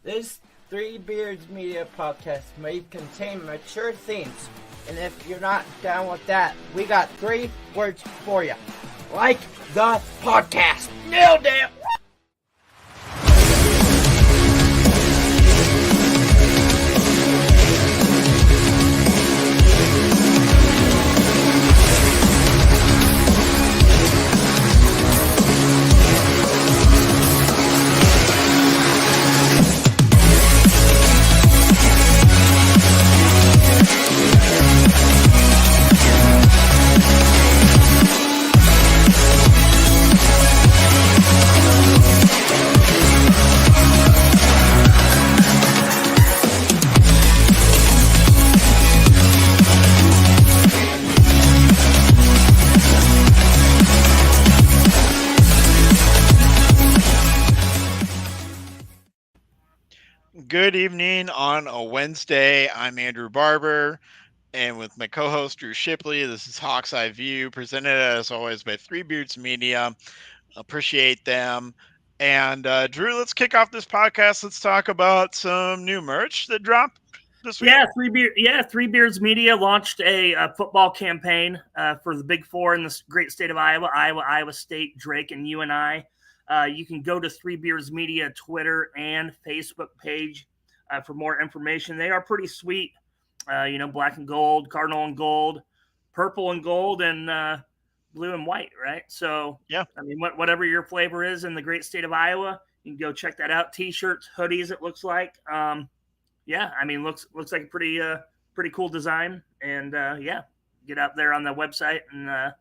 This Three Beards Media podcast may contain mature themes, and if you're not down with that, we got 3 words for you. Like the podcast. Nailed it! Good evening on a Wednesday. I'm Andrew Barber, and with my co-host Drew Shipley, this is Hawk's Eye View, presented as always by Three Beards Media. Appreciate them. And Drew, let's kick off this podcast. Let's talk about some new merch that dropped this week. Three Beards Media launched a football campaign for the Big Four in the great state of Iowa, Iowa State, Drake, and UNI. You can go to Three Beards Media Twitter and Facebook page for more information. They are pretty sweet. Black and gold, cardinal and gold, purple and gold, and blue and white, right? So, yeah. I mean, whatever your flavor is in the great state of Iowa, you can go check that out. T-shirts, hoodies, it looks like. Looks like a pretty cool design. And, get out there on the website and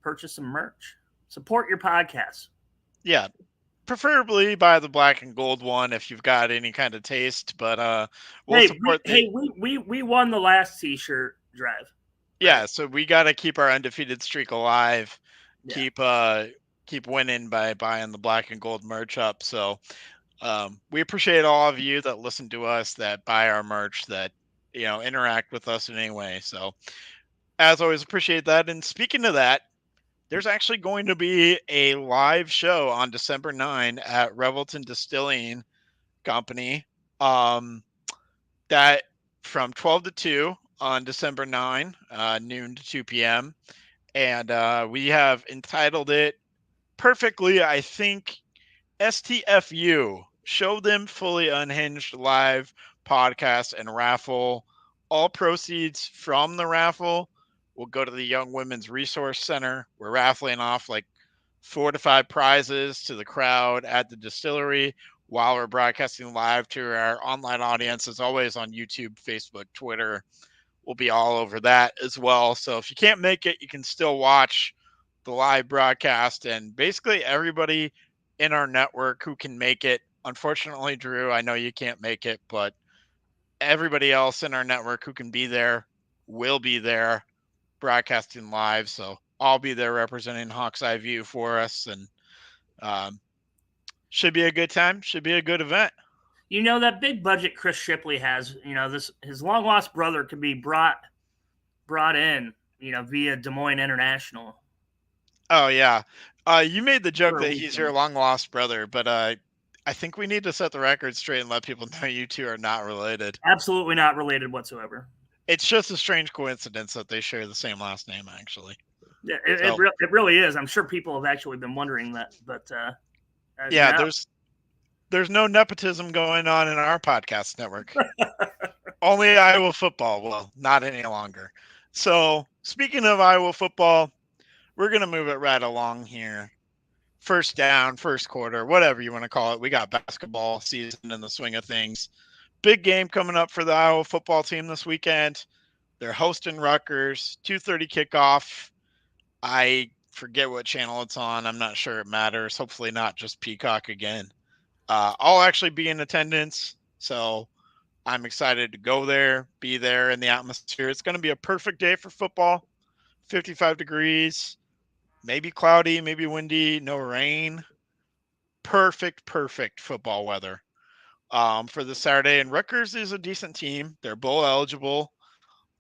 purchase some merch. Support your podcast. Yeah, preferably buy the black and gold one if you've got any kind of taste. But we'll support. We won the last T-shirt drive. Yeah, so we got to keep our undefeated streak alive. Yeah. Keep winning by buying the black and gold merch up. So we appreciate all of you that listen to us, that buy our merch, that interact with us in any way. So as always, appreciate that. And speaking of that, there's actually going to be a live show on December 9 at Revelton Distilling Company. That from 12 to 2 on December 9, noon to 2 p.m. And we have entitled it perfectly, I think, STFU, Show Them Fully Unhinged Live Podcast and Raffle. All proceeds from the raffle will go to the Young Women's Resource Center. We're raffling off like 4 to 5 prizes to the crowd at the distillery while we're broadcasting live to our online audience, as always, on YouTube, Facebook, Twitter. We'll be all over that as well. So if you can't make it, you can still watch the live broadcast. And basically everybody in our network who can make it, unfortunately, Drew, I know you can't make it, but everybody else in our network who can be there will be there broadcasting live. So I'll be there representing Hawk's Eye View for us, and should be a good time. Should be a good event. That big budget Chris Shipley has, his long lost brother could be brought in, via Des Moines International. Oh yeah. You made the joke that he's your long lost brother, but I think we need to set the record straight and let people know you two are not related. Absolutely not related whatsoever. It's just a strange coincidence that they share the same last name, actually. Yeah, it really is. I'm sure people have actually been wondering that, but there's no nepotism going on in our podcast network. Only Iowa football. Well, not any longer. So speaking of Iowa football, we're going to move it right along here. First down, first quarter, whatever you want to call it. We got basketball season in the swing of things. Big game coming up for the Iowa football team this weekend. They're hosting Rutgers, 2:30 kickoff. I forget what channel it's on. I'm not sure it matters. Hopefully not just Peacock again. I'll actually be in attendance, so I'm excited to go there, be there in the atmosphere. It's going to be a perfect day for football. 55 degrees, maybe cloudy, maybe windy, no rain. Perfect football weather for the Saturday. And Rutgers is a decent team. They're bowl eligible.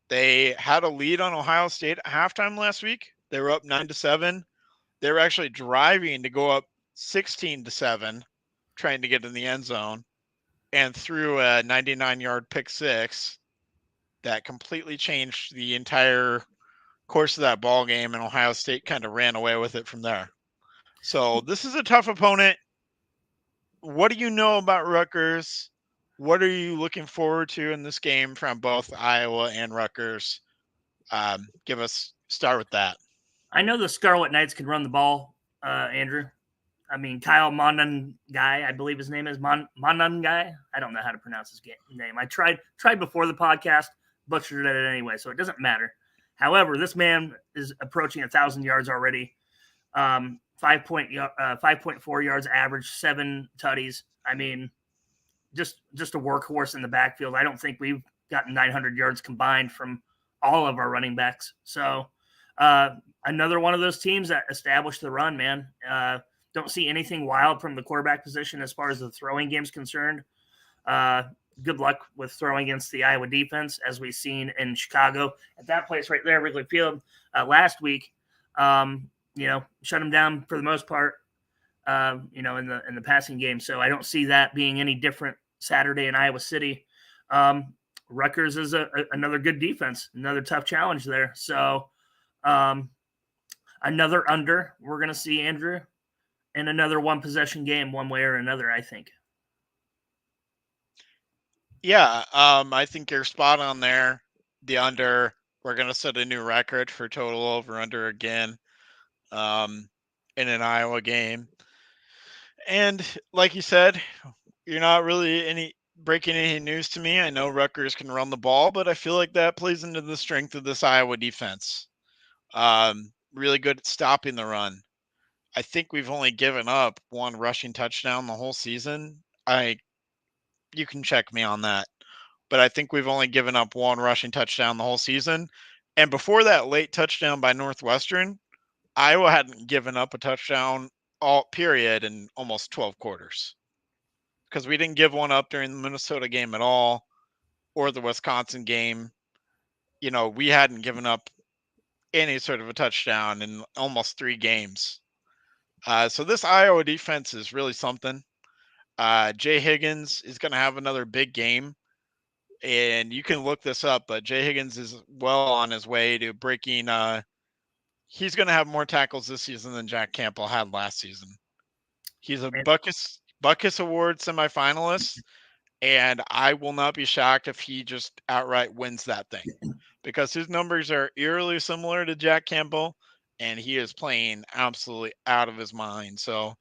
They had a lead on Ohio State at halftime last week. They were up 9-7. They were actually driving to go up 16-7, trying to get in the end zone. and threw a 99-yard pick six that completely changed the entire course of that ball game, and Ohio State kind of ran away with it from there. So this is a tough opponent. What do you know about Rutgers? What are you looking forward to in this game from both Iowa and Rutgers? Start with that. I know the Scarlet Knights can run the ball, Andrew. I mean, Kyle Monangai, I believe his name is Monangai. I don't know how to pronounce his name. I tried before the podcast, butchered it anyway, so it doesn't matter. However, this man is approaching 1,000 yards already. 5.4 yards average, 7 tutties. I mean, just a workhorse in the backfield. I don't think we've gotten 900 yards combined from all of our running backs. So another one of those teams that established the run, man. Don't see anything wild from the quarterback position as far as the throwing game's concerned. Good luck with throwing against the Iowa defense, as we've seen in Chicago at that place right there, Wrigley Field, last week. Shut them down for the most part. In the passing game. So I don't see that being any different Saturday in Iowa City. Rutgers is another good defense, another tough challenge there. So another under we're going to see, Andrew, and another one possession game one way or another, I think. Yeah, I think you're spot on there. The under, we're going to set a new record for total over under again in an Iowa game. And like you said, you're not really breaking any news to me. I know Rutgers can run the ball, but I feel like that plays into the strength of this Iowa defense. Really good at stopping the run. I think we've only given up one rushing touchdown the whole season. You can check me on that, but I think we've only given up one rushing touchdown the whole season. And before that late touchdown by Northwestern, Iowa hadn't given up a touchdown all period in almost 12 quarters, because we didn't give one up during the Minnesota game at all, or the Wisconsin game. We hadn't given up any sort of a touchdown in almost 3 games. So this Iowa defense is really something. Jay Higgins is going to have another big game, and you can look this up, but Jay Higgins is well on his way to breaking. He's going to have more tackles this season than Jack Campbell had last season. He's a Butkus Award semifinalist, and I will not be shocked if he just outright wins that thing, because his numbers are eerily similar to Jack Campbell, and he is playing absolutely out of his mind. So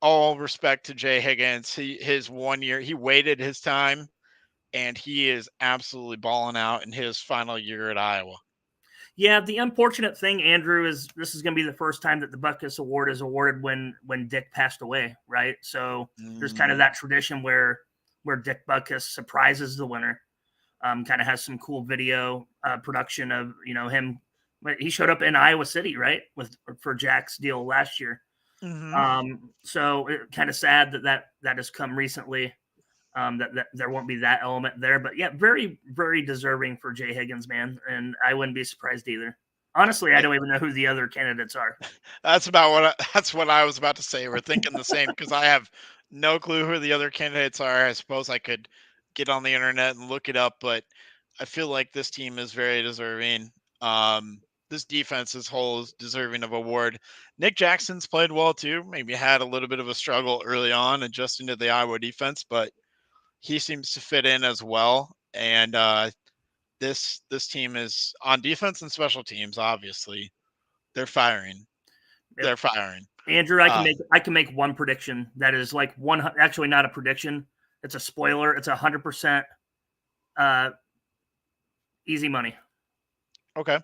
all respect to Jay Higgins. His 1 year, he waited his time, and he is absolutely balling out in his final year at Iowa. Yeah, the unfortunate thing, Andrew, is this is going to be the first time that the Butkus Award is awarded when Dick passed away, right? So there's kind of that tradition where Dick Butkus surprises the winner. Kind of has some cool video production of him. He showed up in Iowa City, right, for Jack's deal last year. Mm-hmm. So it kind of sad that has come recently. That there won't be that element there, but yeah, very, very deserving for Jay Higgins, man. And I wouldn't be surprised either. Honestly, I don't even know who the other candidates are. That's what I was about to say. We're thinking the same, because I have no clue who the other candidates are. I suppose I could get on the internet and look it up, but I feel like this team is very deserving. This defense as whole is deserving of award. Nick Jackson's played well too. Maybe had a little bit of a struggle early on adjusting to the Iowa defense, but he seems to fit in as well. And this team is on defense and special teams. Obviously, they're firing. Yep. They're firing. Andrew, I can make one prediction that is like actually not a prediction. It's a spoiler. It's 100% easy money. Okay.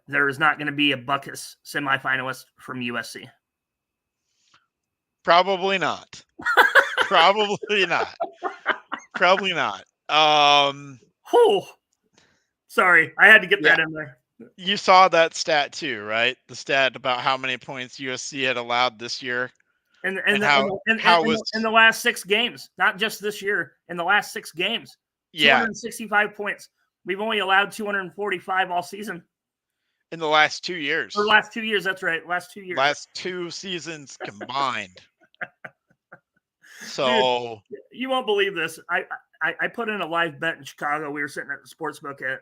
There is not going to be a Butkus semifinalist from USC. Probably not. Probably not. Probably not. Sorry, I had to get that in there. You saw that stat too, right? The stat about how many points USC had allowed this year, and in the last 6 games, not just this year. In the last 6 games, 265 points. We've only allowed 245 all season. In the last 2 years. Or last 2 years, that's right. Last 2 years. Last 2 seasons combined. So you won't believe this. I put in a live bet in Chicago. We were sitting at the sports book at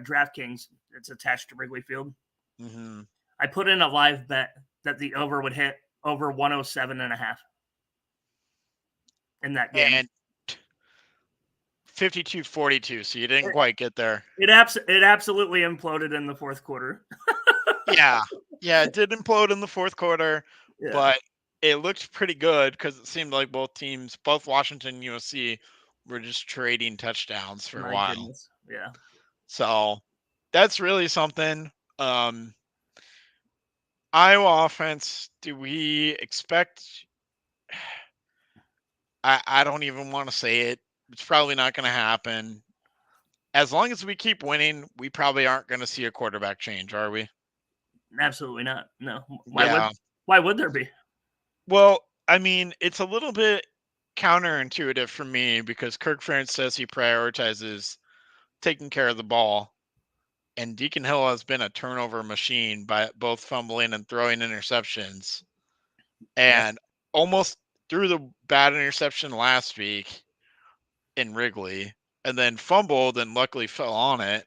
DraftKings. It's attached to Wrigley Field. mm-hmm. I put in a live bet that the over would hit over 107.5 in that game. And 52-42, so you didn't quite get there. It absolutely imploded in the fourth quarter. Yeah, it did implode in the fourth quarter, but it looked pretty good because it seemed like both teams, both Washington and USC, were just trading touchdowns for a while. Goodness. Yeah. So that's really something. Iowa offense, do we expect? I don't even want to say it. It's probably not going to happen. As long as we keep winning, we probably aren't going to see a quarterback change, are we? Absolutely not. No. Why would there be? Well, I mean, it's a little bit counterintuitive for me because Kirk Ferentz says he prioritizes taking care of the ball, and Deacon Hill has been a turnover machine by both fumbling and throwing interceptions, and almost threw the bad interception last week in Wrigley, and then fumbled and luckily fell on it.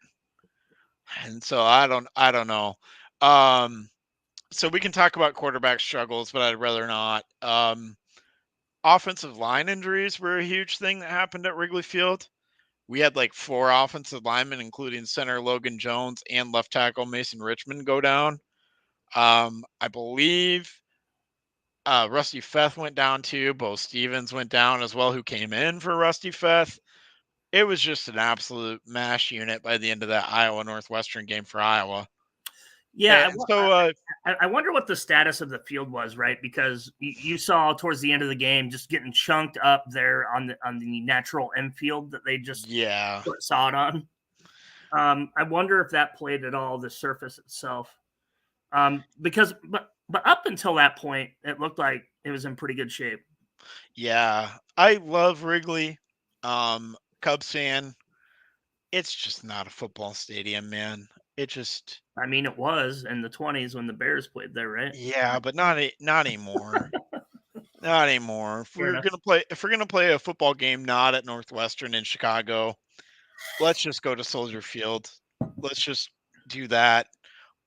And so I don't know. So we can talk about quarterback struggles, but I'd rather not. Offensive line injuries were a huge thing that happened at Wrigley Field. We had like 4 offensive linemen, including center Logan Jones and left tackle Mason Richmond, go down. I believe Rusty Feth went down too. Bo Stevens went down as well, who came in for Rusty Feth. It was just an absolute mash unit by the end of that Iowa Northwestern game for Iowa. Yeah. And so I wonder what the status of the field was, right? Because you saw towards the end of the game just getting chunked up there on the natural infield that they just put sod on. I wonder if that played at all the surface itself. Because up until that point, it looked like it was in pretty good shape. Yeah, I love Wrigley. Cubs fan. It's just not a football stadium, man. It just. I mean, it was in the 20s when the Bears played there, right? Yeah, but not anymore. Not anymore. If we're gonna play a football game not at Northwestern in Chicago, let's just go to Soldier Field. Let's just do that.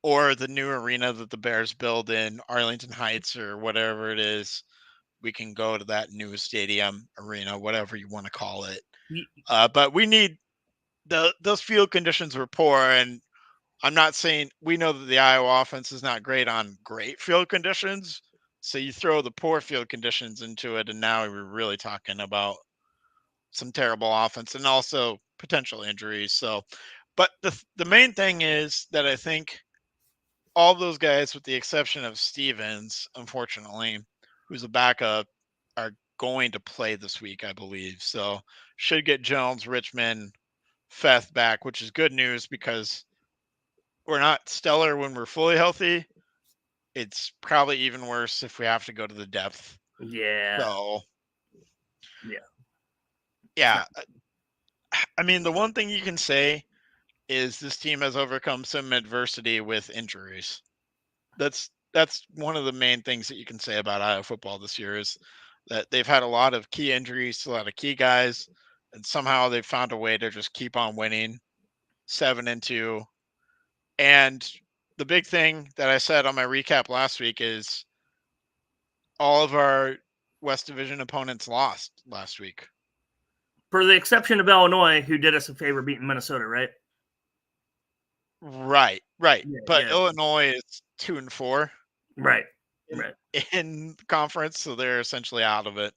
Or the new arena that the Bears build in Arlington Heights or whatever it is. We can go to that new stadium, arena, whatever you want to call it. But we need those field conditions were poor, and I'm not saying we know that the Iowa offense is not great on great field conditions. So you throw the poor field conditions into it, and now we're really talking about some terrible offense and also potential injuries. So, but the main thing is that I think all those guys, with the exception of Stevens, unfortunately, who's a backup, are going to play this week, I believe. So should get Jones, Richmond, Feth back, which is good news because we're not stellar when we're fully healthy. It's probably even worse if we have to go to the depth. Yeah. So, yeah. I mean, the one thing you can say is this team has overcome some adversity with injuries. That's one of the main things that you can say about Iowa football this year is that they've had a lot of key injuries to a lot of key guys, and somehow they've found a way to just keep on winning 7-2. And the big thing that I said on my recap last week is all of our West Division opponents lost last week. For the exception of Illinois, who did us a favor beating Minnesota, right? Right. But Illinois is 2-4. Right. In conference, so they're essentially out of it.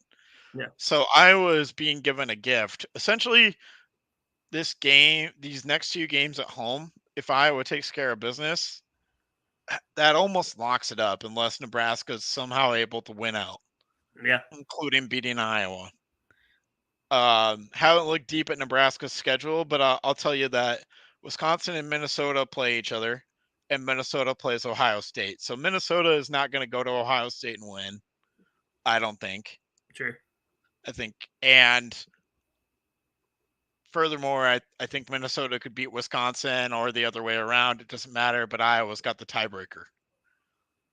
Yeah. So Iowa is being given a gift. Essentially, these next 2 games at home, if Iowa takes care of business, that almost locks it up unless Nebraska is somehow able to win out. Yeah. Including beating Iowa. Haven't looked deep at Nebraska's schedule, but I'll tell you that Wisconsin and Minnesota play each other, and Minnesota plays Ohio State. So Minnesota is not going to go to Ohio State and win. I don't think. Sure. I think, and furthermore, I think Minnesota could beat Wisconsin or the other way around. It doesn't matter, but Iowa's got the tiebreaker.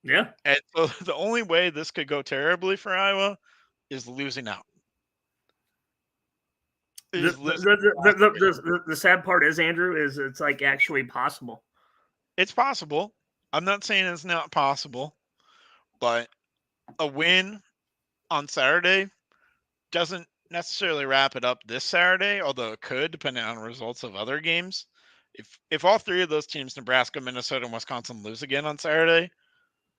Yeah. And so the only way this could go terribly for Iowa is losing out. The sad part is, Andrew, is it's like actually possible. It's possible. I'm not saying it's not possible, but a win on Saturday doesn't necessarily wrap it up this Saturday, although it could, depending on results of other games. If all three of those teams, Nebraska, Minnesota, and Wisconsin, lose again on Saturday,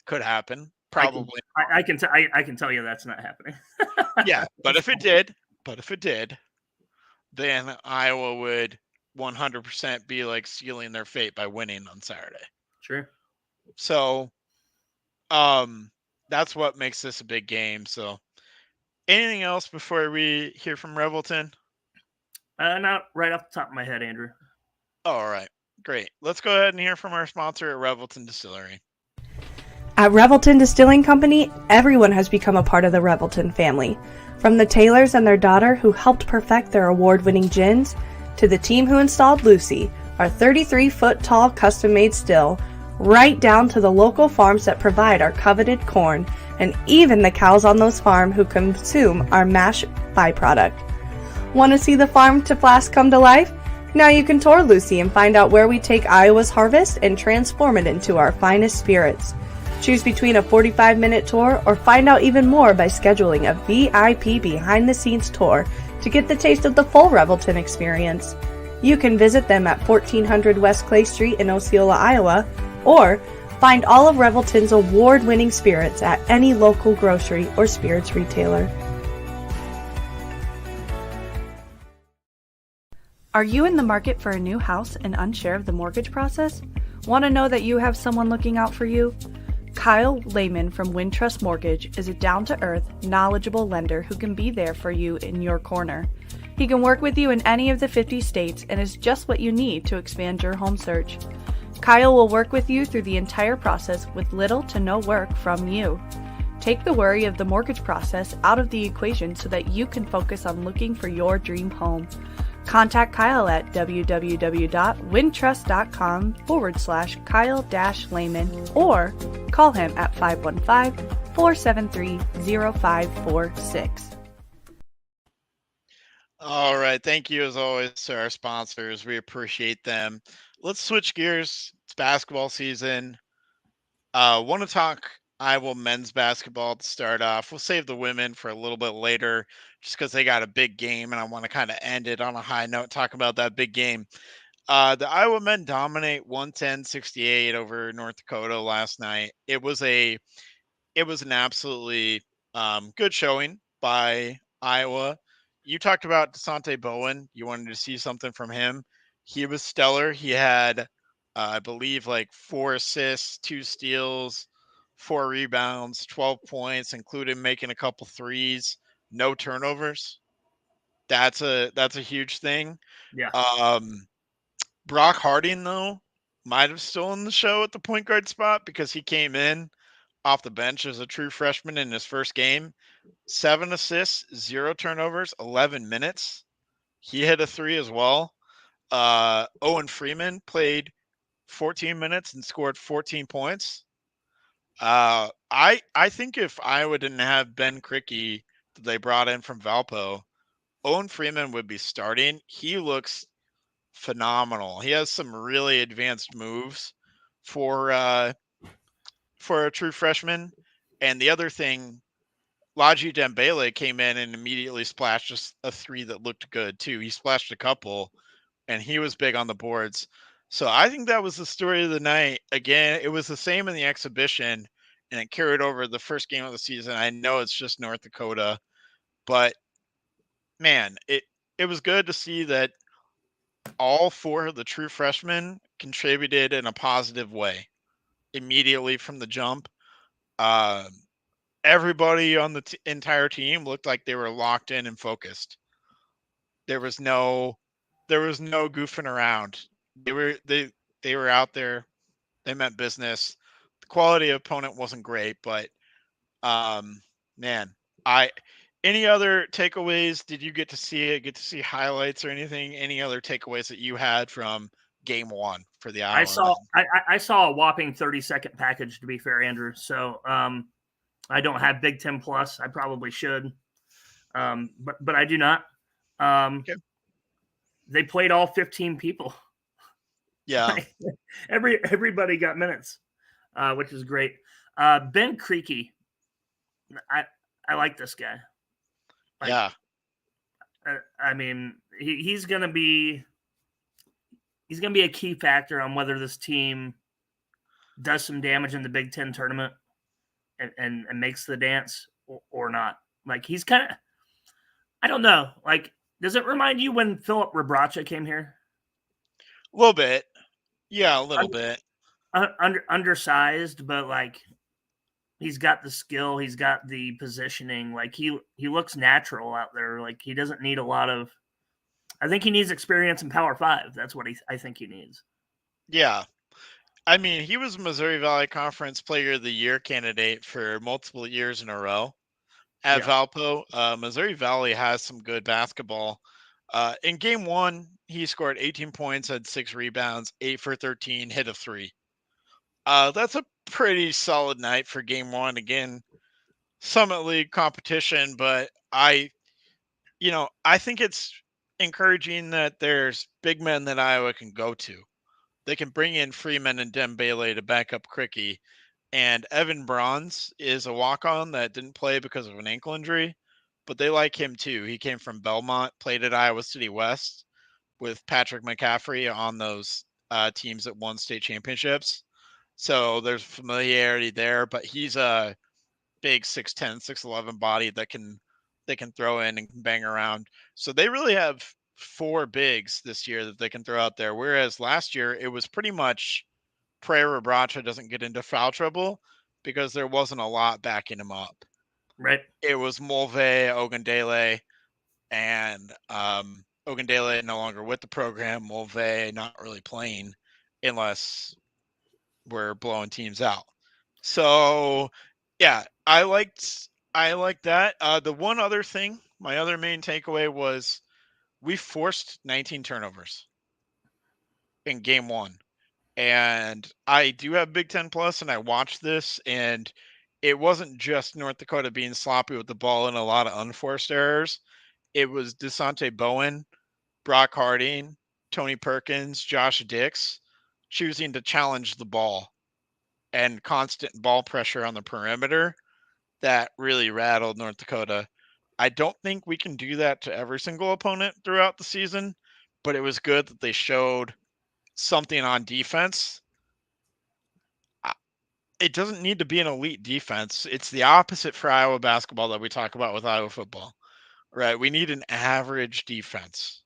could happen. Probably. I can tell you that's not happening. Yeah, but if it did, then Iowa would 100% be like sealing their fate by winning on Saturday. Sure. So, that's what makes this a big game. So, anything else before we hear from Revelton? Not right off the top of my head, Andrew. All right, great. Let's go ahead and hear from our sponsor at Revelton Distillery. At Revelton Distilling Company, everyone has become a part of the Revelton family. From the Taylors and their daughter who helped perfect their award-winning gins, to the team who installed Lucy, our 33-foot-tall custom-made still, right down to the local farms that provide our coveted corn, and even the cows on those farms who consume our mash byproduct. Want to see the farm to flask come to life? Now you can tour Lucy and find out where we take Iowa's harvest and transform it into our finest spirits. Choose between a 45-minute tour or find out even more by scheduling a VIP behind-the-scenes tour to get the taste of the full Revelton experience. You can visit them at 1400 West Clay Street in Osceola, Iowa, or find all of Revelton's award-winning spirits at any local grocery or spirits retailer. Are you in the market for a new house and unsure of the mortgage process? Want to know that you have someone looking out for you? Kyle Lehman from Wintrust Mortgage is a down-to-earth, knowledgeable lender who can be there for you in your corner. He can work with you in any of the 50 states and is just what you need to expand your home search. Kyle will work with you through the entire process with little to no work from you. Take the worry of the mortgage process out of the equation so that you can focus on looking for your dream home. Contact Kyle at www.wintrust.com/Kyle-Lehman or call him at 515-473-0546. All right. Thank you, as always, to our sponsors. We appreciate them. Let's switch gears. It's basketball season. Want to talk Iowa men's basketball to start off. We'll save the women for a little bit later just because they got a big game, and I want to kind of end it on a high note, talk about that big game. The Iowa men dominate 110-68 over North Dakota last night. It was an absolutely good showing by Iowa. You talked about DeSante Bowen. You wanted to see something from him. He was stellar. He had, I believe, like 4 assists, 2 steals, 4 rebounds, 12 points, including making a couple threes, no turnovers. That's a huge thing. Yeah. Brock Harding, though, might have stolen the show at the point guard spot because he came in off the bench as a true freshman in his first game. 7 assists, 0 turnovers, 11 minutes. He hit a 3 as well. Owen Freeman played 14 minutes and scored 14 points. I think if Iowa didn't have Ben Krikke that they brought in from Valpo, Owen Freeman would be starting. He looks phenomenal. He has some really advanced moves for a true freshman. And the other thing, Laji Dembele came in and immediately splashed just a 3 that looked good too. He splashed a couple, and he was big on the boards. So I think that was the story of the night. Again, it was the same in the exhibition, and it carried over the first game of the season. I know it's just North Dakota, but man, it was good to see that all 4 of the true freshmen contributed in a positive way immediately from the jump. Everybody on the entire team looked like they were locked in and focused. There was no goofing around. They were out there. They meant business. The quality of opponent wasn't great, but man, any other takeaways? Did you get to see highlights or anything? Any other takeaways that you had from game 1 for the Iowa? I saw a whopping 30-second package, to be fair, Andrew. So I don't have Big Ten Plus. I probably should, but I do not. Okay. they played all 15 people. Yeah. Everybody got minutes, which is great. Ben Creaky, I like this guy. Yeah. I mean, he's gonna be a key factor on whether this team does some damage in the Big Ten tournament and makes the dance or not. Like, he's kind of, I don't know. Like, does it remind you when Philip Rebracha came here? A little bit. Yeah, a little bit. Undersized, but like he's got the skill, he's got the positioning. Like he looks natural out there. Like he doesn't need a lot of. I think he needs experience in Power 5. That's what I think he needs. Yeah. I mean, he was Missouri Valley Conference Player of the Year candidate for multiple years in a row at Valpo. Missouri Valley has some good basketball. In game 1, he scored 18 points, had 6 rebounds, 8 for 13, hit a 3. That's a pretty solid night for game 1. Again, Summit League competition, but I think it's encouraging that there's big men that Iowa can go to. They can bring in Freeman and Dembele to back up Cricky. And Evan Bronze is a walk-on that didn't play because of an ankle injury, but they like him too. He came from Belmont, played at Iowa City West with Patrick McCaffrey on those teams that won state championships. So there's familiarity there, but he's a big 6'10", 6'11" body that they can throw in and bang around. So they really have 4 bigs this year that they can throw out there. Whereas last year it was pretty much pray Rebracha doesn't get into foul trouble because there wasn't a lot backing him up. Right. It was Mulve, Ogundele, and Ogundele no longer with the program. Mulve not really playing unless we're blowing teams out. So yeah, I liked that. The one other thing, my other main takeaway was we forced 19 turnovers in game 1. And I do have Big Ten Plus, and I watched this, and it wasn't just North Dakota being sloppy with the ball and a lot of unforced errors. It was DeSante Bowen, Brock Harding, Tony Perkins, Josh Dix choosing to challenge the ball and constant ball pressure on the perimeter that really rattled North Dakota. I don't think we can do that to every single opponent throughout the season, but it was good that they showed something on defense. It doesn't need to be an elite defense. It's the opposite for Iowa basketball that we talk about with Iowa football, right? We need an average defense.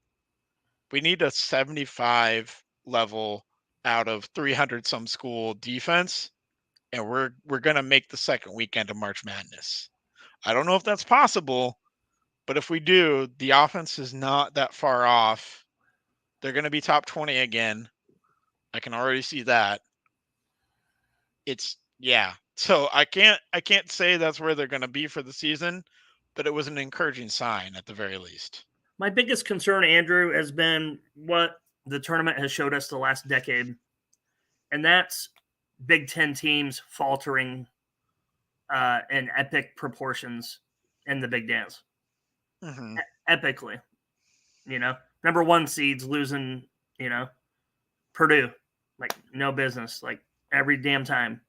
We need a 75 level out of 300 some school defense, and we're going to make the second weekend of March Madness. I don't know if that's possible, but if we do, the offense is not that far off. They're going to be top 20 again. I can already see that. So I can't say that's where they're going to be for the season, but it was an encouraging sign at the very least. My biggest concern, Andrew, has been what the tournament has showed us the last decade, and that's Big Ten teams faltering in epic proportions in the big dance. Mm-hmm. Epically, number 1 seeds losing, Purdue, like no business, like every damn time.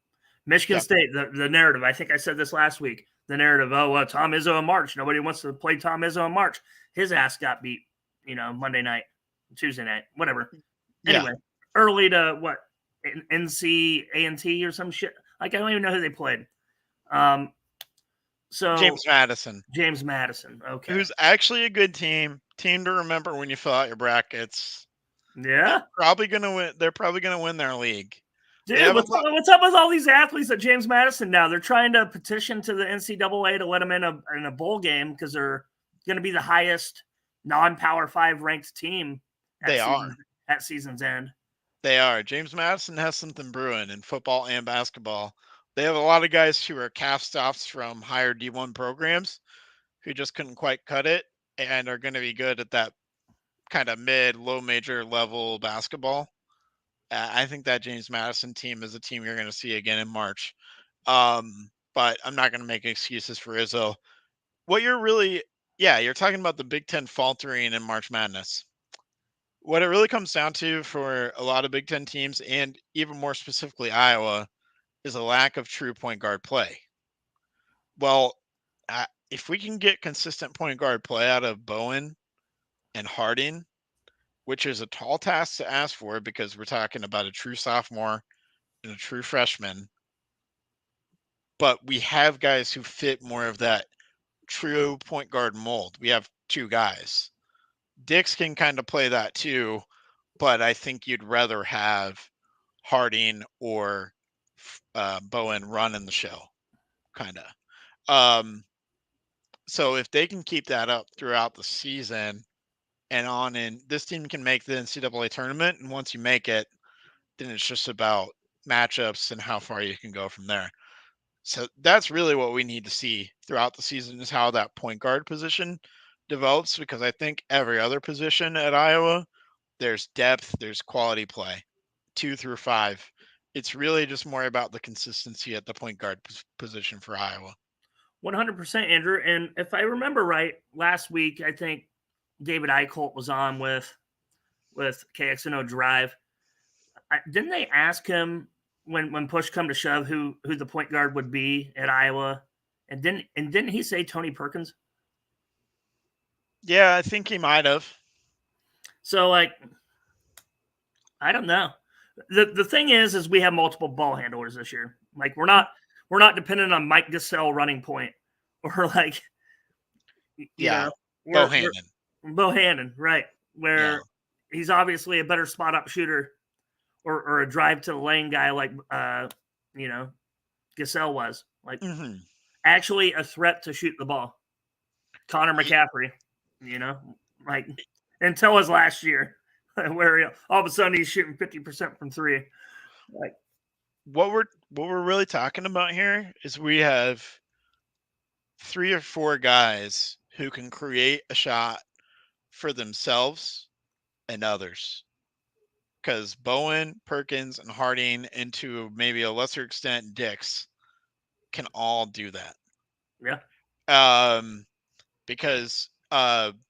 Michigan State, the narrative, I think I said this last week, the narrative, Tom Izzo in March. Nobody wants to play Tom Izzo in March. His ass got beat, Monday night, Tuesday night, whatever. Anyway, early to what, NC A&T or some shit. Like, I don't even know who they played. So James Madison. Okay. Who's actually a good team to remember when you fill out your brackets. Yeah. They're probably going to win their league. Dude, what's up with all these athletes at James Madison now? They're trying to petition to the NCAA to let them in a bowl game because they're going to be the highest non-Power 5 ranked team at season's end. They are. James Madison has something brewing in football and basketball. They have a lot of guys who are cast-offs from higher D1 programs who just couldn't quite cut it and are going to be good at that kind of low major level basketball. I think that James Madison team is a team you're going to see again in March. But I'm not going to make excuses for Izzo. What you're talking about the Big Ten faltering in March Madness. What it really comes down to for a lot of Big Ten teams, and even more specifically Iowa, is a lack of true point guard play. Well, if we can get consistent point guard play out of Bowen and Harding, which is a tall task to ask for because we're talking about a true sophomore and a true freshman, but we have guys who fit more of that true point guard mold. We have two guys. Dix can kind of play that too, but I think you'd rather have Harding or Bowen running the show, kind of. So if they can keep that up throughout the season and on in, this team can make the NCAA tournament. And once you make it, then it's just about matchups and how far you can go from there. So that's really what we need to see throughout the season is how that point guard position develops, because I think every other position at Iowa, there's depth, there's quality play, 2 through 5. It's really just more about the consistency at the point guard position for Iowa. 100%, Andrew. And if I remember right, last week, I think David Eichholt was on with KXNO Drive. Didn't they ask him when push come to shove who the point guard would be at Iowa? And didn't he say Tony Perkins? Yeah, I think he might have. So like, I don't know. The thing is we have multiple ball handlers this year. Like we're not dependent on Mike Gasell running point or like, Bohannon, right? Where he's obviously a better spot up shooter or a drive to the lane guy like Gasell was like actually a threat to shoot the ball. Connor McCaffrey, like until his last year, where all of a sudden he's shooting 50% from three. Like what we're really talking about here is we have 3 or 4 guys who can create a shot for themselves and others. Because Bowen, Perkins, and Harding, and to maybe a lesser extent Dix, can all do that. Yeah. Because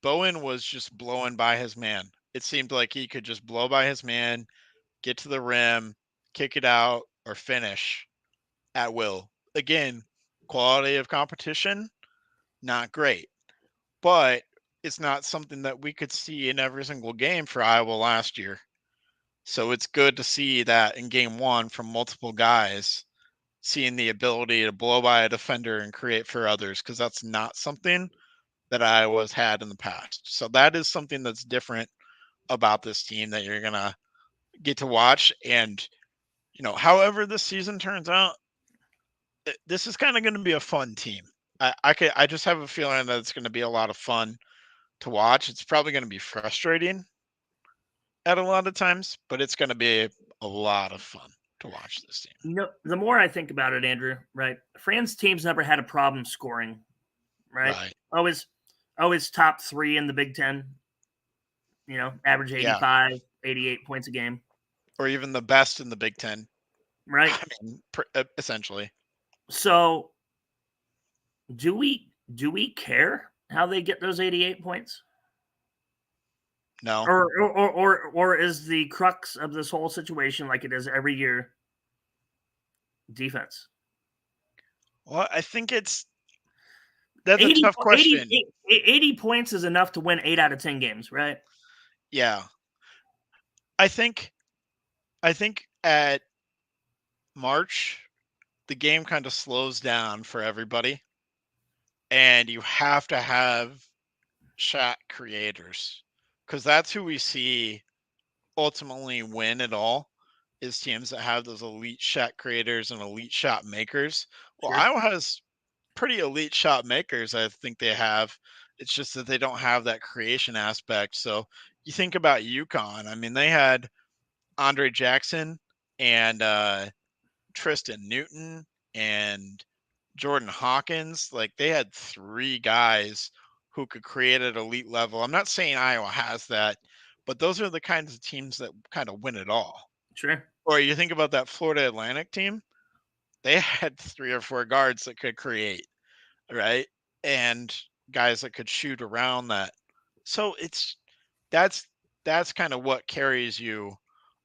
Bowen was just blowing by his man. It seemed like he could just blow by his man, get to the rim, kick it out, or finish at will. Again, quality of competition, not great. But it's not something that we could see in every single game for Iowa last year. So it's good to see that in game 1 from multiple guys, seeing the ability to blow by a defender and create for others, because that's not something that Iowa's had in the past. So that is something that's different about this team that you're going to get to watch. And, however this season turns out, this is kind of going to be a fun team. I just have a feeling that it's going to be a lot of fun to watch. It's probably going to be frustrating at a lot of times, but it's going to be a lot of fun to watch this team. The more I think about it, Andrew, right? Fran's team's never had a problem scoring, right? Always top 3 in the Big Ten, average 85, 88 points a game. Or even the best in the Big Ten. Right. I mean, essentially. So do we care how they get those 88 points? No. Or is the crux of this whole situation, like it is every year, defense? Well, I think that's a tough question. 80 points is enough to win 8 out of 10 games, right? Yeah. I think at March, the game kind of slows down for everybody. And you have to have shot creators, because that's who we see ultimately win it all, is teams that have those elite shot creators and elite shot makers. Well, Sure. Iowa has pretty elite shot makers. I think they have. It's just that they don't have that creation aspect. So you think about UConn. I mean, they had Andre Jackson and Tristan Newton and Jordan Hawkins. Like, they had 3 guys who could create at elite level. I'm not saying Iowa has that, but those are the kinds of teams that kind of win it all. Sure. Or you think about that Florida Atlantic team, they had 3 or 4 guards that could create, right? And guys that could shoot around that. So that's that's kind of what carries you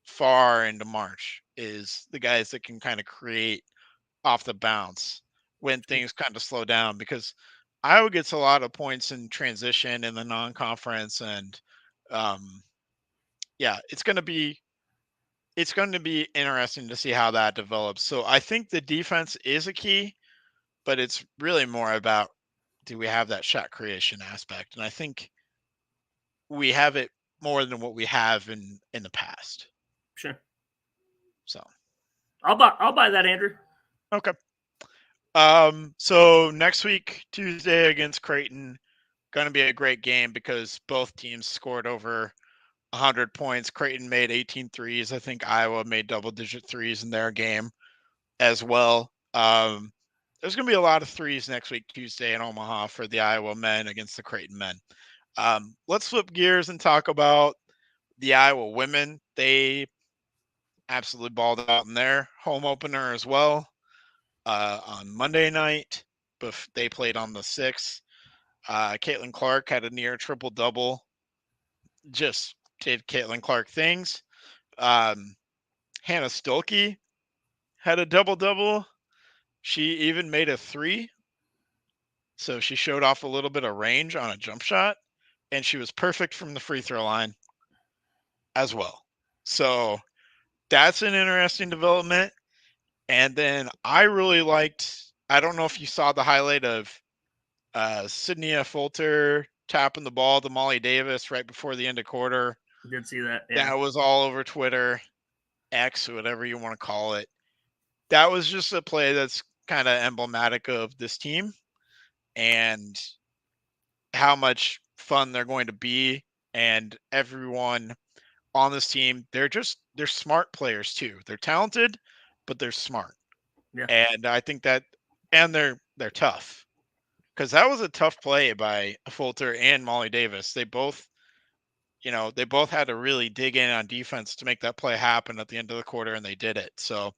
far into March, is the guys that can kind of create off the bounce when things kind of slow down, because Iowa gets a lot of points in transition in the non-conference, and yeah, it's going to be interesting to see how that develops. So I think the defense is a key, but it's really more about, do we have that shot creation aspect? And I think we have it more than what we have in the past. Sure. So I'll buy that, Andrew. okay. So next week, Tuesday against Creighton, going to be a great game because both teams scored over 100 points. Creighton made 18 threes. I think Iowa made double-digit threes in their game as well. There's going to be a lot of threes next week, Tuesday in Omaha, for the Iowa men against the Creighton men. Let's flip gears and talk about the Iowa women. They absolutely balled out in their home opener as well on Monday night, but they played on the 6th. Caitlin Clark had a near triple-double. Just did Caitlin Clark things. Hannah Stolke had a double-double. She even made a 3. So she showed off a little bit of range on a jump shot, and she was perfect from the free throw line as well. So that's an interesting development. And then I really liked, I don't know if you saw the highlight of Sydney Fulter tapping the ball to Molly Davis right before the end of quarter. Did see that. Yeah. That was all over Twitter, X, whatever you want to call it. That was just a play that's kind of emblematic of this team and how much fun they're going to be. And everyone on this team, they're smart players too. They're talented, but they're smart. Yeah. And I think that, and they're tough, because that was a tough play by Fulter and Molly Davis. They both had to really dig in on defense to make that play happen at the end of the quarter, and they did it. So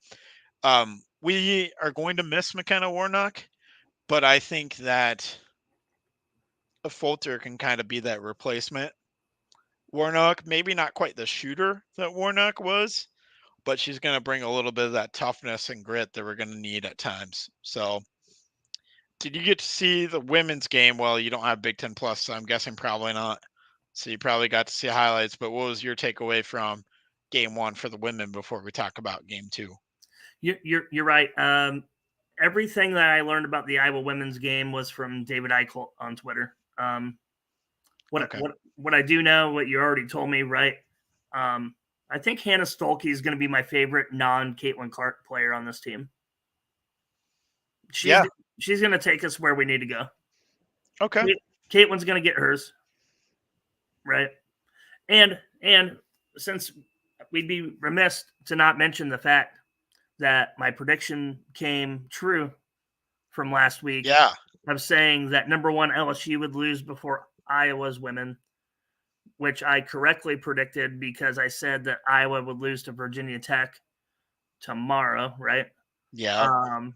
we are going to miss McKenna Warnock, but I think that a Fulter can kind of be that replacement. Warnock, maybe not quite the shooter that Warnock was, but she's going to bring a little bit of that toughness and grit that we're going to need at times. So did you get to see the women's game? Well, you don't have Big Ten Plus, so I'm guessing probably not. So you probably got to see highlights, but what was your takeaway from game 1 for the women before we talk about game 2? You're right. Everything that I learned about the Iowa women's game was from David Eichel on Twitter. What I do know, what you already told me, right? I think Hannah Stolke is going to be my favorite non-Caitlin Clark player on this team. She's going to take us where we need to go. Okay. Caitlin's going to get hers, right? And since we'd be remiss to not mention the fact that my prediction came true from last week. Yeah. Of saying that number 1 LSU would lose before Iowa's women, which I correctly predicted because I said that Iowa would lose to Virginia Tech tomorrow, right? Yeah.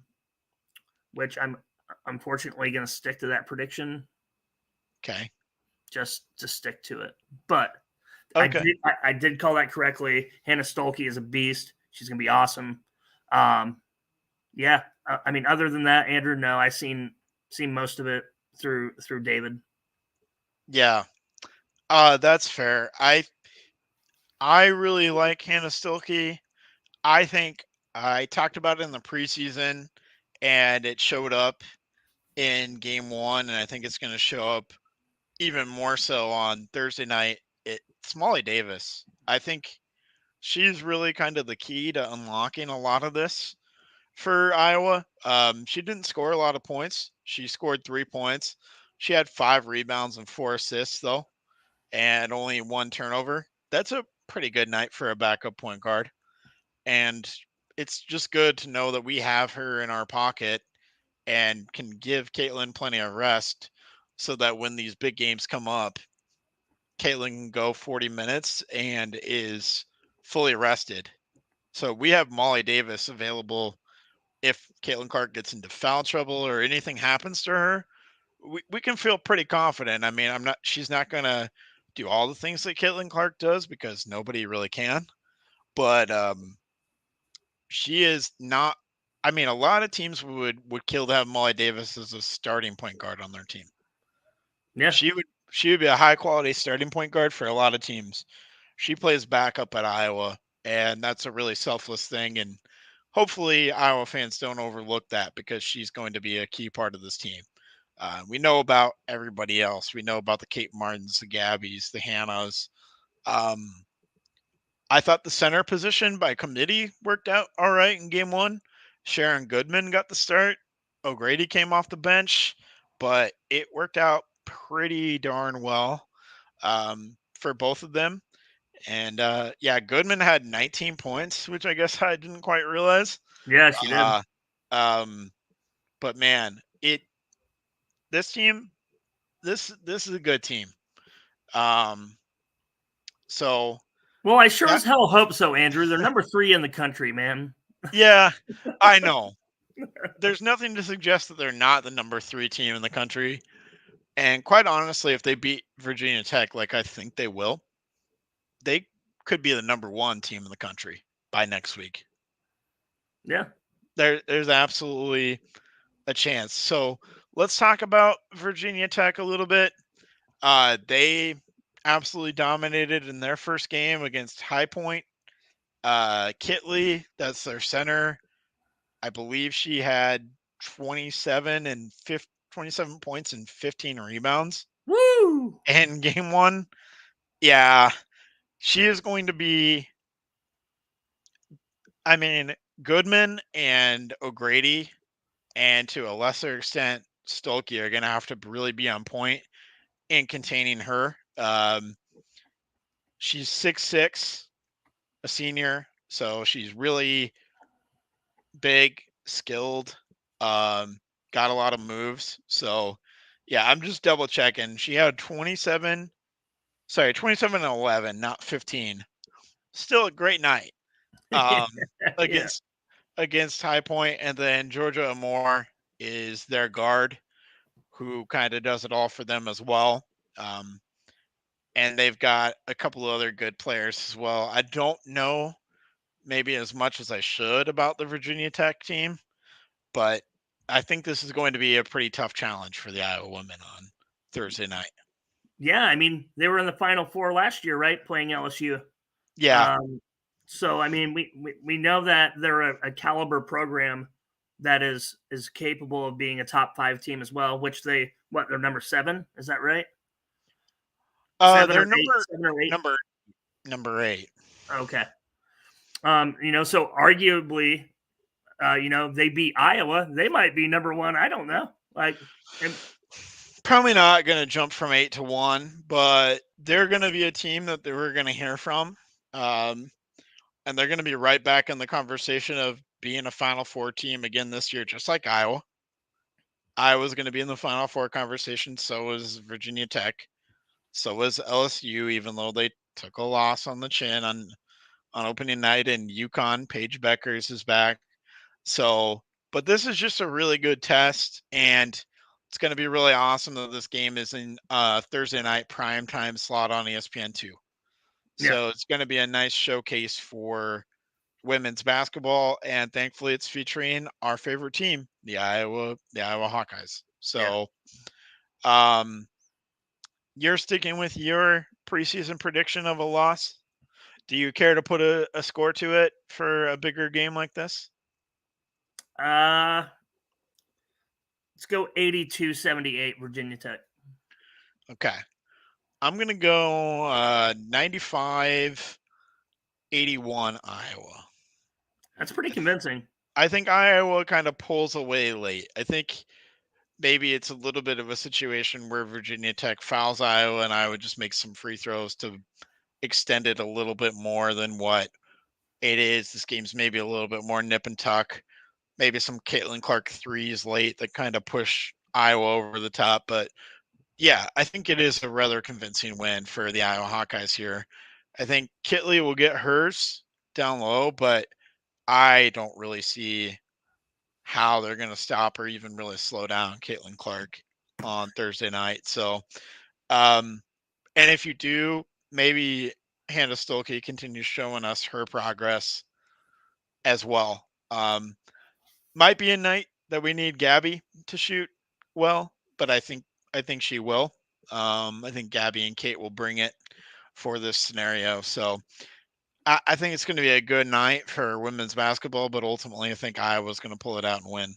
Which I'm unfortunately going to stick to that prediction. Okay. Just to stick to it. But okay. I did call that correctly. Hannah Stolke is a beast. She's going to be awesome. Yeah. I mean, other than that, Andrew, no, I've seen most of it through David. Yeah. That's fair. I really like Hannah Stolke. I think I talked about it in the preseason, and it showed up in game 1, and I think it's going to show up even more so on Thursday night. It's Molly Davis. I think she's really kind of the key to unlocking a lot of this for Iowa. She didn't score a lot of points. She scored 3 points. She had 5 rebounds and 4 assists, though, and only 1 turnover. That's a pretty good night for a backup point guard. And it's just good to know that we have her in our pocket and can give Caitlin plenty of rest so that when these big games come up, Caitlin can go 40 minutes and is fully rested. So we have Molly Davis available if Caitlin Clark gets into foul trouble or anything happens to her. We can feel pretty confident. I mean, she's not going to do all the things that Caitlin Clark does because nobody really can. But she is not. I mean, a lot of teams would kill to have Molly Davis as a starting point guard on their team. Yeah. She would be a high quality starting point guard for a lot of teams. She plays backup at Iowa, and that's a really selfless thing. And hopefully, Iowa fans don't overlook that because she's going to be a key part of this team. We know about everybody else. We know about the Kate Martins, the Gabbies, the Hannahs. I thought the center position by committee worked out all right in game one. Sharon Goodman got the start. O'Grady came off the bench, but it worked out pretty darn well for both of them. And yeah, Goodman had 19 points, which I guess I didn't quite realize. Yeah, she did. But man, this team, this is a good team. So well, I sure as hell hope so, Andrew. They're number 3 in the country, man. Yeah, I know. There's nothing to suggest that they're not the number 3 team in the country. And quite honestly, if they beat Virginia Tech, like I think they will, they could be the number 1 team in the country by next week. Yeah. There's absolutely a chance. So let's talk about Virginia Tech a little bit. They absolutely dominated in their first game against High Point. Kitley, that's their center. I believe she had 27 points and 15 rebounds. Woo! In game one. Yeah, she is going to be. I mean, Goodman and O'Grady, and to a lesser extent, Stolke are going to have to really be on point in containing her. She's 6'6", a senior, so she's really big, skilled, got a lot of moves. So, yeah, I'm just double checking. She had 27 and 11, not 15. Still a great night against High Point. And then Georgia Amore is their guard who kind of does it all for them as well. And they've got a couple of other good players as well. I don't know maybe as much as I should about the Virginia Tech team, but I think this is going to be a pretty tough challenge for the Iowa women on Thursday night. Yeah, I mean, they were in the Final Four last year, right, playing LSU. Yeah. So, I mean, we know that they're a caliber program that is capable of being a top 5 team as well, which they're number 7, is that right? They're number 8. Okay. So arguably, they beat Iowa. They might be number 1. I don't know. Probably not going to jump from 8 to 1, but they're going to be a team that we're going to hear from. And they're going to be right back in the conversation of being a Final Four team again this year, just like Iowa. Iowa's going to be in the Final Four conversation. So is Virginia Tech. So was LSU, even though they took a loss on the chin on opening night. And UConn, Paige Beckers is back. So, but this is just a really good test. And it's going to be really awesome that this game is in Thursday night primetime slot on ESPN2. So it's going to be a nice showcase for women's basketball, and thankfully it's featuring our favorite team, the Iowa Hawkeyes. So you're sticking with your preseason prediction of a loss. Do you care to put a score to it for a bigger game like this? Let's go 82-78 Virginia Tech. Okay. I'm going to go 95-81 Iowa. That's pretty convincing. I think Iowa kind of pulls away late. I think maybe it's a little bit of a situation where Virginia Tech fouls Iowa and Iowa just makes some free throws to extend it a little bit more than what it is. This game's maybe a little bit more nip and tuck. Maybe some Caitlin Clark threes late that kind of push Iowa over the top. But yeah, I think it is a rather convincing win for the Iowa Hawkeyes here. I think Kitley will get hers down low, but I don't really see how they're going to stop or even really slow down Caitlin Clark on Thursday night. So And if you do, maybe Hannah Stolke continues showing us her progress as well. Might be a night that we need Gabby to shoot well, but I think she will. I think Gabby and Kate will bring it for this scenario. So I think it's going to be a good night for women's basketball, but ultimately I think Iowa's going to pull it out and win.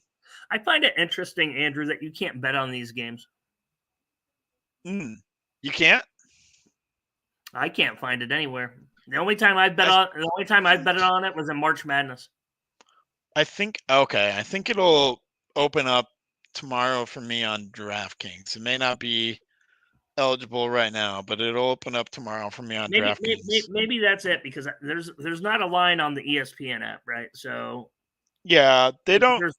I find it interesting, Andrew, that you can't bet on these games. You can't? I can't find it anywhere. The only time I bet on it was in March Madness. I think it'll open up tomorrow for me on DraftKings. It may not be eligible right now, but it'll open up tomorrow for me on DraftKings. Maybe that's it, because there's not a line on the ESPN app, right? So yeah, they don't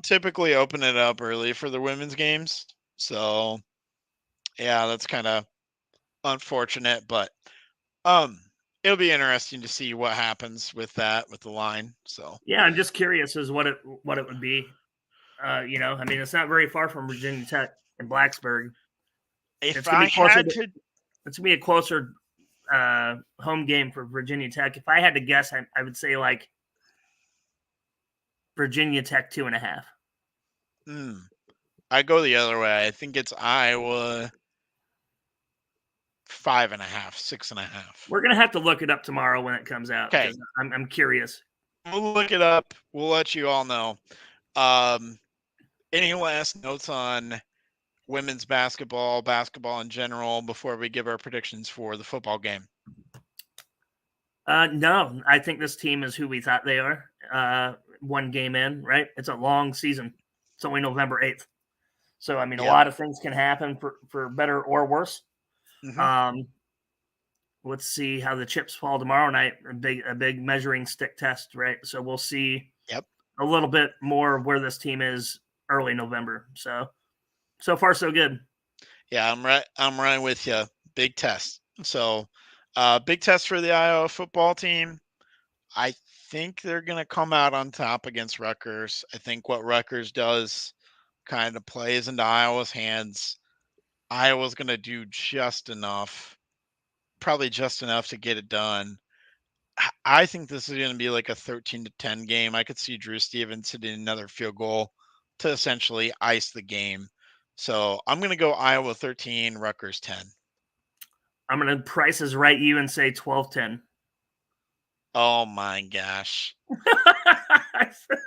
typically open it up early for the women's games. So yeah, that's kind of unfortunate, but it'll be interesting to see what happens with that, with the line. So yeah, I'm just curious as what it would be. I mean, it's not very far from Virginia Tech and Blacksburg. It's gonna be a closer home game for Virginia Tech. If I had to guess, I would say like Virginia Tech 2.5. I go the other way. I think it's Iowa 5.5, 6.5. We're gonna have to look it up tomorrow when it comes out. Okay, I'm curious. We'll look it up. We'll let you all know. Any last notes on women's basketball in general before we give our predictions for the football game? No, I think this team is who we thought they are. One game in, right? It's a long season. It's only November 8th. So, I mean, a lot of things can happen for better or worse. Mm-hmm. Let's see how the chips fall tomorrow night. A big measuring stick test, right? So we'll see a little bit more of where this team is early November. So far, so good. Yeah, I'm right with you. Big test. So, big test for the Iowa football team. I think they're going to come out on top against Rutgers. I think what Rutgers does kind of plays into Iowa's hands. Iowa's going to do probably just enough to get it done. I think this is going to be like a 13-10 game. I could see Drew Stevens hitting another field goal to essentially ice the game. So I'm going to go Iowa 13, Rutgers 10. I'm going to Price is Right you and say 12-10. Oh my gosh.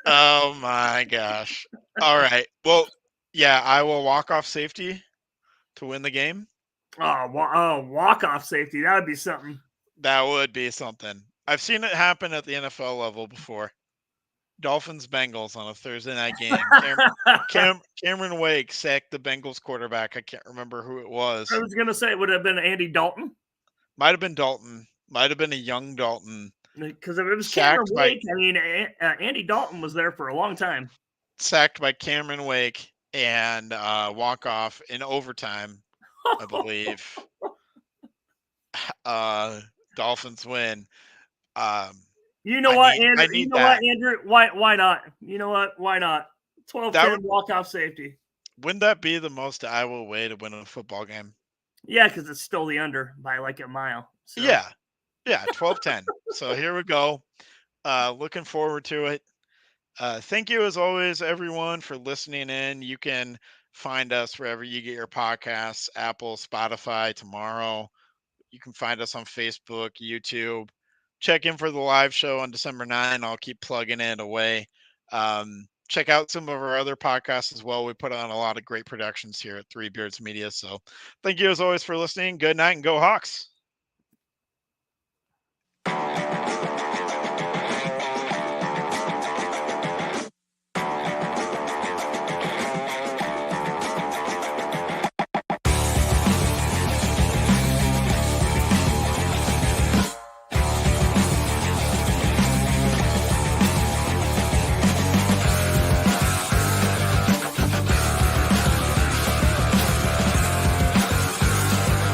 Oh my gosh. All right. Well, yeah, Iowa walk-off safety to win the game. Walk-off safety. That would be something. That would be something. I've seen it happen at the NFL level before. Dolphins-Bengals on a Thursday night game. Cameron Wake sacked the Bengals quarterback. I can't remember who it was. I was going to say it would have been Andy Dalton. Might have been Dalton. Might have been a young Dalton. Because if it was Cameron Wake, I mean, Andy Dalton was there for a long time. Sacked by Cameron Wake and walk-off in overtime, I believe. Dolphins win. You know what, Andrew? Why not? You know what? Why not? 12-10 walk-off safety. Wouldn't that be the most Iowa way to win a football game? Yeah, because it's still the under by like a mile. So. Yeah, 12-10. So here we go. Looking forward to it. Thank you, as always, everyone, for listening in. You can find us wherever you get your podcasts, Apple, Spotify, tomorrow. You can find us on Facebook, YouTube. Check in for the live show on December 9. I'll keep plugging it away. Check out some of our other podcasts as well. We put on a lot of great productions here at Three Beards Media. So thank you, as always, for listening. Good night and go Hawks.